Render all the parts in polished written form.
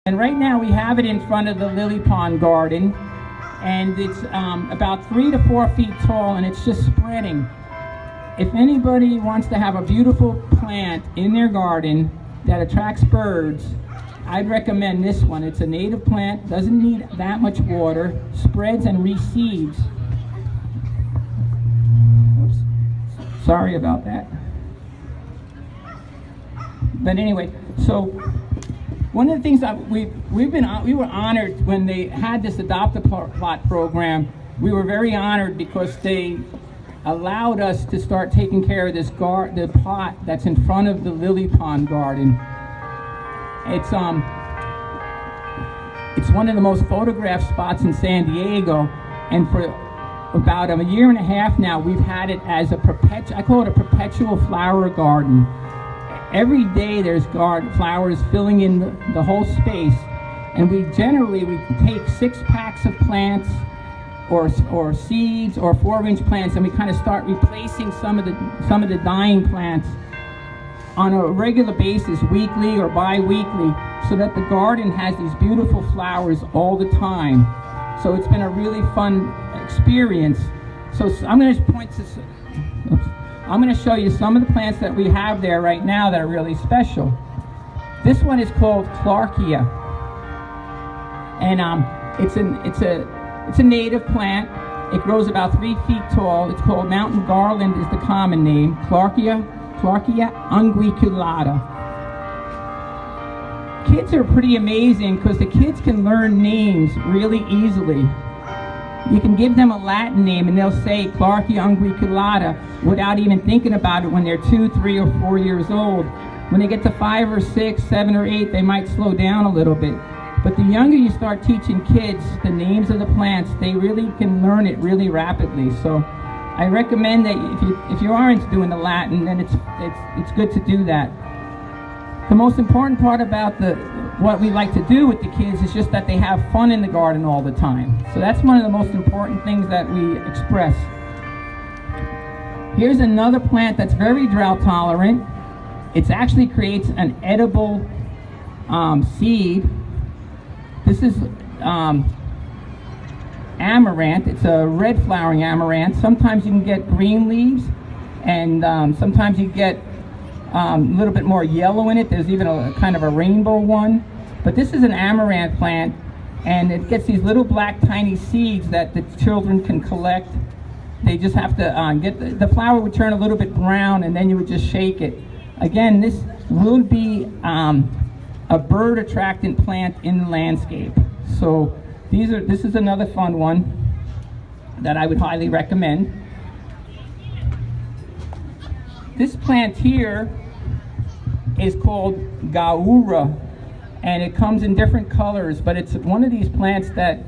And right now we have it in front of the lily pond garden, and it's about 3 to 4 feet tall, and it's just spreading. If anybody wants to have a beautiful plant in their garden that attracts birds, I'd recommend this one. It's a native plant, doesn't need that much water, spreads and reseeds. Oops, sorry about that. But anyway, so one of the things that we were honored when they had this Adopt-A-Plot program. We were very honored because they allowed us to start taking care of this the plot that's in front of the lily pond garden. It's one of the most photographed spots in San Diego, and for about a year and a half now, we've had it as I call it a perpetual flower garden. Every day there's flowers filling in the whole space, and we take 6 packs of plants or seeds or 4-inch plants, and we kind of start replacing some of the dying plants on a regular basis, weekly or bi-weekly, so that the garden has these beautiful flowers all the time. So it's been a really fun experience. So I'm going to show you some of the plants that we have there right now that are really special. This one is called Clarkia, and it's a native plant. It grows about 3 feet tall. It's called mountain garland is the common name. Clarkia unguiculata. Kids are pretty amazing because the kids can learn names really easily. You can give them a Latin name and they'll say Clarkia unguiculata without even thinking about it when they're 2, 3, or 4 years old. When they get to 5 or 6, 7 or 8, they might slow down a little bit. But the younger you start teaching kids the names of the plants, they really can learn it really rapidly. So I recommend that if you aren't doing the Latin, then it's good to do that. The most important part about what we like to do with the kids is just that they have fun in the garden all the time. So that's one of the most important things that we express. Here's another plant that's very drought tolerant. It actually creates an edible seed. This is amaranth. It's a red flowering amaranth. Sometimes you can get green leaves, and sometimes you get a little bit more yellow in it. There's even a kind of a rainbow one. But this is an amaranth plant, and it gets these little black tiny seeds that the children can collect. They just have to the flower would turn a little bit brown, and then you would just shake it. Again, this will be a bird attractant plant in the landscape. So this is another fun one that I would highly recommend. This plant here is called Gaura, and it comes in different colors, but it's one of these plants that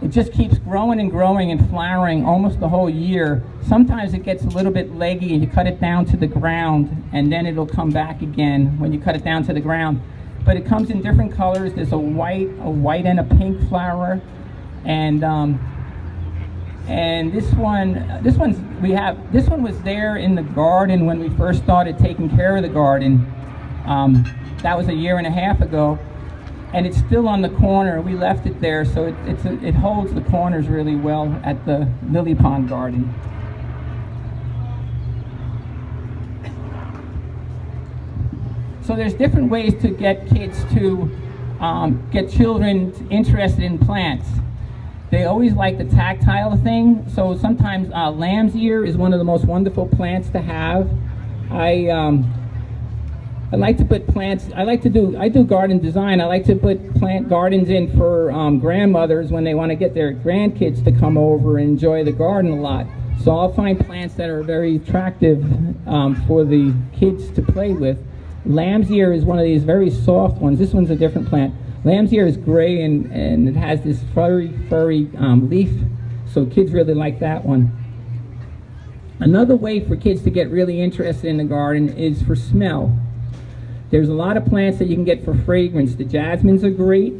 it just keeps growing and growing and flowering almost the whole year. Sometimes it gets a little bit leggy and you cut it down to the ground, and then it'll come back again when you cut it down to the ground. But it comes in different colors. There's a white and a pink flower, and this one was there in the garden when we first started taking care of the garden. That was a year and a half ago, and it's still on the corner. We left it there, so it holds the corners really well at the lily pond garden. So there's different ways to get kids to get children interested in plants. They always like the tactile thing, so sometimes lamb's ear is one of the most wonderful plants to have. I like to put plants, I do garden design. I like to put plant gardens in for grandmothers when they want to get their grandkids to come over and enjoy the garden a lot. So I'll find plants that are very attractive for the kids to play with. Lamb's ear is one of these very soft ones. This one's a different plant. Lamb's ear is gray and it has this furry leaf, so kids really like that one. Another way for kids to get really interested in the garden is for smell. There's a lot of plants that you can get for fragrance. The jasmines are great.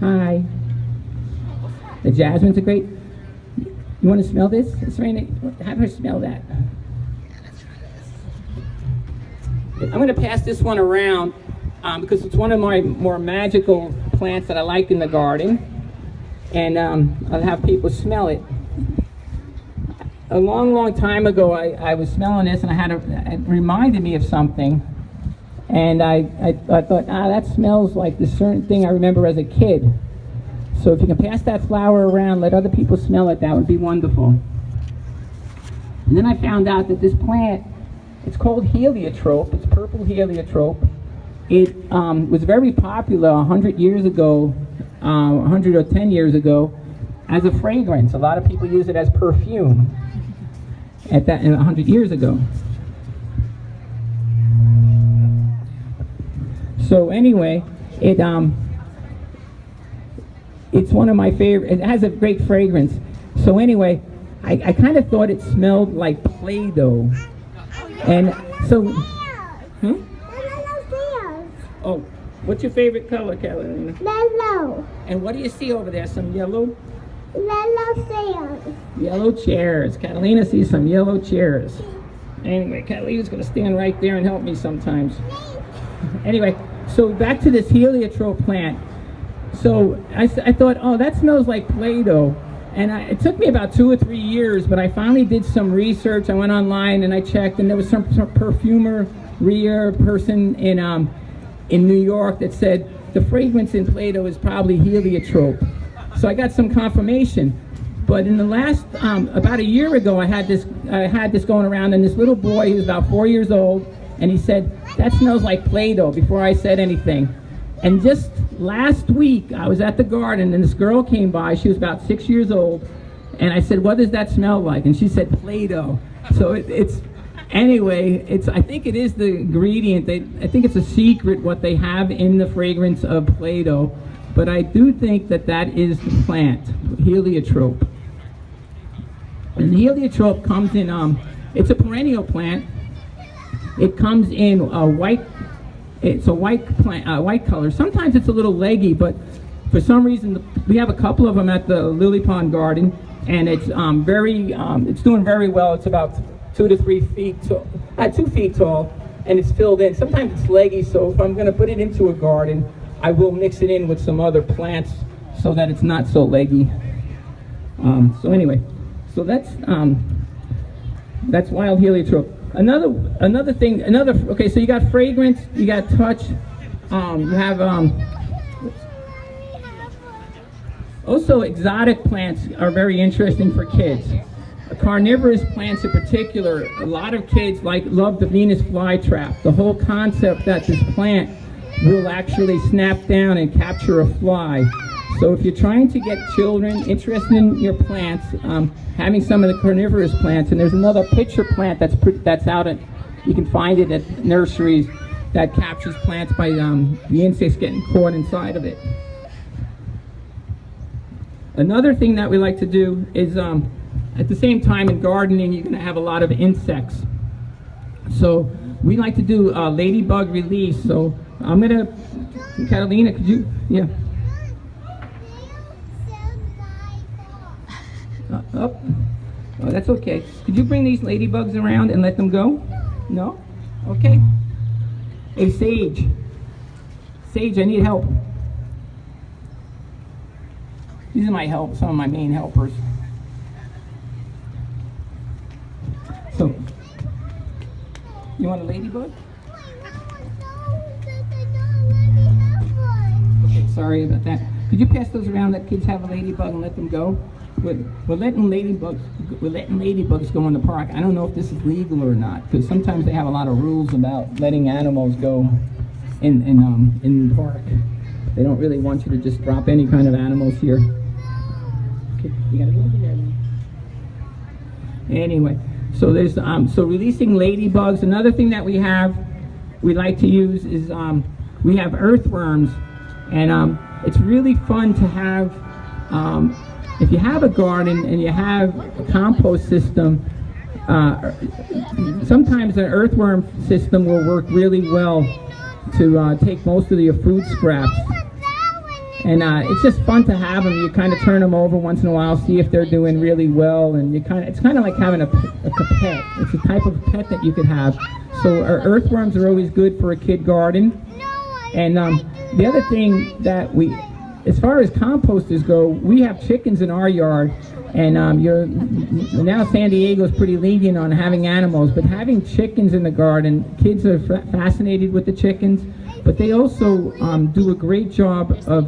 Hi. The jasmines are great. You want to smell this? Serena, have her smell that. I'm going to pass this one around. because it's one of my more magical plants that I like in the garden, and I'll have people smell it. A long time ago, I was smelling this, and it reminded me of something, and I thought, that smells like this certain thing I remember as a kid. So if you can pass that flower around, let other people smell it, that would be wonderful. And then I found out that this plant, it's called heliotrope. It's purple heliotrope. It was very popular 100 years ago, 100 or 10 years ago, as a fragrance. A lot of people use it as perfume at that 100 years ago. So anyway, it's one of my favorite. It has a great fragrance. So anyway, I kind of thought it smelled like Play-Doh. And so, oh, what's your favorite color, Catalina? Yellow. And what do you see over there? Some yellow? Yellow chairs. Yellow chairs. Catalina sees some yellow chairs. Anyway, Catalina's going to stand right there and help me sometimes. Anyway, so back to this heliotrope plant. So I thought, oh, that smells like Play-Doh. And it took me about 2 or 3 years, but I finally did some research. I went online and I checked, and there was some perfumery person in New York that said the fragrance in Play-Doh is probably heliotrope. So I got some confirmation. But in the last, about a year ago, I had this going around, and this little boy, he was about 4 years old, and he said, that smells like Play-Doh, before I said anything. And just last week, I was at the garden, and this girl came by. She was about 6 years old, and I said, what does that smell like? And she said, Play-Doh. So anyway, I think it is the ingredient. I think it's a secret what they have in the fragrance of Play-Doh, but I do think that is the plant, heliotrope. And heliotrope comes in, it's a perennial plant. It comes in a white. It's a white plant, white color. Sometimes it's a little leggy, but for some reason we have a couple of them at the Lily Pond Garden, and it's it's doing very well. It's about 2 to 3 feet tall, 2 feet tall, and it's filled in. Sometimes it's leggy, so if I'm going to put it into a garden, I will mix it in with some other plants so that it's not so leggy. So anyway, so that's wild heliotrope. Another thing, okay, so you got fragrance, you got touch, you have, also exotic plants are very interesting for kids. Carnivorous plants in particular, a lot of kids love the Venus flytrap. The whole concept that this plant will actually snap down and capture a fly. So if you're trying to get children interested in your plants, having some of the carnivorous plants, and there's another pitcher plant that's out at, you can find it at nurseries, that captures plants by the insects getting caught inside of it. Another thing that we like to do is, at the same time in gardening, you're going to have a lot of insects. So we like to do ladybug release. So I'm going to, Catalina, could you, yeah. Up. Oh, that's okay. Could you bring these ladybugs around and let them go? No? Okay. Hey, Sage. Sage, I need help. These are some of my main helpers. So, you want a ladybug? Okay, sorry about that. Could you pass those around, let kids have a ladybug and let them go? We're letting ladybugs go in the park. I don't know if this is legal or not, because sometimes they have a lot of rules about letting animals go in the park. They don't really want you to just drop any kind of animals here. Okay, you gotta go over there then. Anyway, so there's so releasing ladybugs. Another thing that we like to use is we have earthworms, and it's really fun to have. If you have a garden and you have a compost system, sometimes an earthworm system will work really well to take most of your food scraps. And it's just fun to have them. You kind of turn them over once in a while, see if they're doing really well, and it's kind of like having a pet. It's a type of pet that you could have. So our earthworms are always good for a kid garden. And the other thing that as far as composters go, we have chickens in our yard, and now San Diego's pretty lenient on having animals, but having chickens in the garden, kids are fascinated with the chickens, but they also do a great job of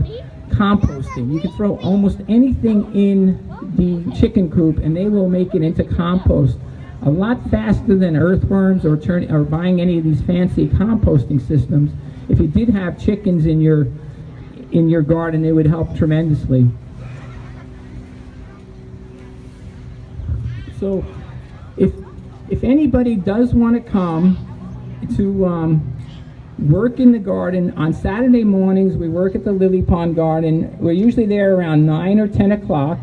composting. You can throw almost anything in the chicken coop and they will make it into compost a lot faster than earthworms or buying any of these fancy composting systems. If you did have chickens in your garden, it would help tremendously. So if anybody does want to come to work in the garden, on Saturday mornings we work at the Lily Pond Garden. We're usually there around 9 or 10 o'clock,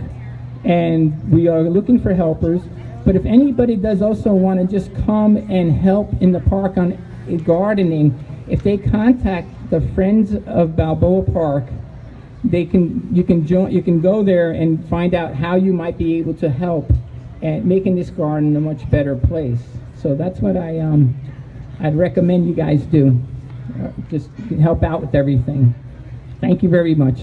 and we are looking for helpers. But if anybody does also want to just come and help in the park on gardening, if they contact the Friends of Balboa Park, you can go there and find out how you might be able to help at making this garden a much better place. So that's what I'd recommend you guys do. Just help out with everything. Thank you very much.